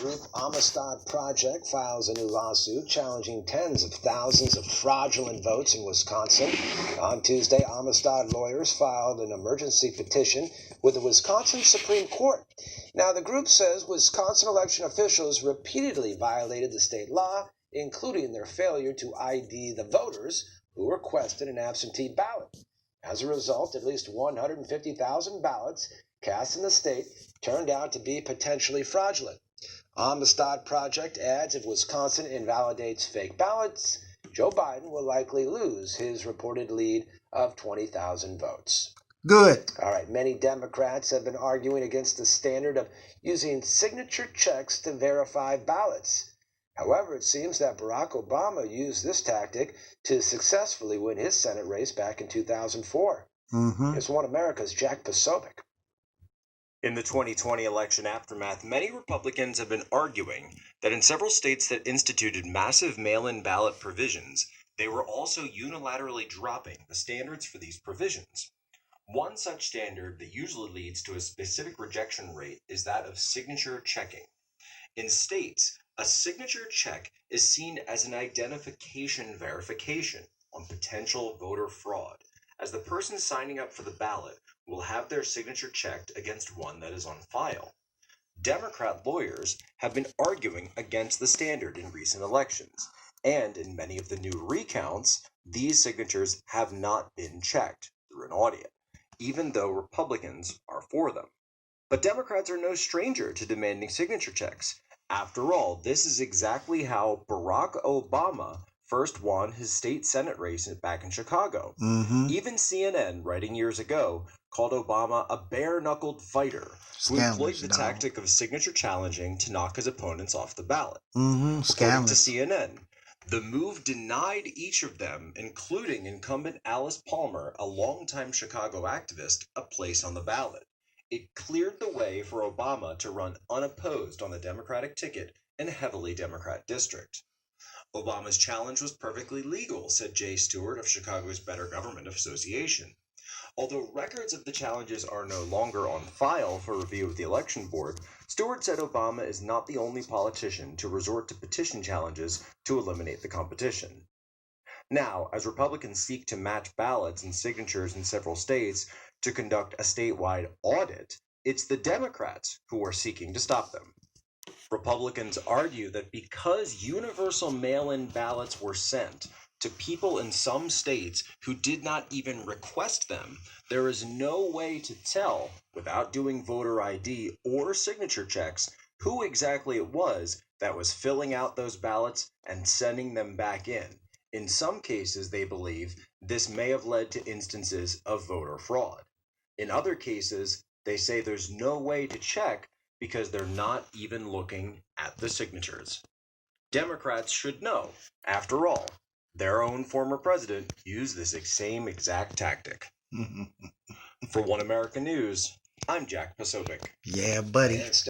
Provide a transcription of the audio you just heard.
group Amistad Project files a new lawsuit challenging tens of thousands of fraudulent votes in Wisconsin. On Tuesday, Amistad lawyers filed an emergency petition with the Wisconsin Supreme Court. Now, the group says Wisconsin election officials repeatedly violated the state law, including their failure to ID the voters who requested an absentee ballot. As a result, at least 150,000 ballots cast in the state turned out to be potentially fraudulent. Amistad Project adds if Wisconsin invalidates fake ballots, Joe Biden will likely lose his reported lead of 20,000 votes. Good. All right, many Democrats have been arguing against the standard of using signature checks to verify ballots. However, it seems that Barack Obama used this tactic to successfully win his Senate race back in 2004. Here's One America's Jack Posobiec. In the 2020 election aftermath, many Republicans have been arguing that in several states that instituted massive mail-in ballot provisions, they were also unilaterally dropping the standards for these provisions. One such standard that usually leads to a specific rejection rate is that of signature checking. In states, a signature check is seen as an identification verification on potential voter fraud, as the person signing up for the ballot will have their signature checked against one that is on file. Democrat lawyers have been arguing against the standard in recent elections, and in many of the new recounts, these signatures have not been checked through an audit, even though Republicans are for them. But Democrats are no stranger to demanding signature checks. After all, this is exactly how Barack Obama first won his state Senate race back in Chicago. Even CNN, writing years ago, called Obama a bare-knuckled fighter who employed the tactic of signature challenging to knock his opponents off the ballot. According to CNN, the move denied each of them, including incumbent Alice Palmer, a longtime Chicago activist, a place on the ballot. It cleared the way for Obama to run unopposed on the Democratic ticket in a heavily Democrat district. Obama's challenge was perfectly legal, said Jay Stewart of Chicago's Better Government Association. Although records of the challenges are no longer on file for review of the election board, Stewart said Obama is not the only politician to resort to petition challenges to eliminate the competition. Now, as Republicans seek to match ballots and signatures in several states to conduct a statewide audit, it's the Democrats who are seeking to stop them. Republicans argue that because universal mail-in ballots were sent to people in some states who did not even request them, there is no way to tell, without doing voter ID or signature checks, who exactly it was that was filling out those ballots and sending them back in. In some cases, they believe this may have led to instances of voter fraud. In other cases, they say there's no way to check because they're not even looking at the signatures. Democrats should know. After all, their own former president used this same exact tactic. For One America News, I'm Jack Posobiec. Yeah, buddy.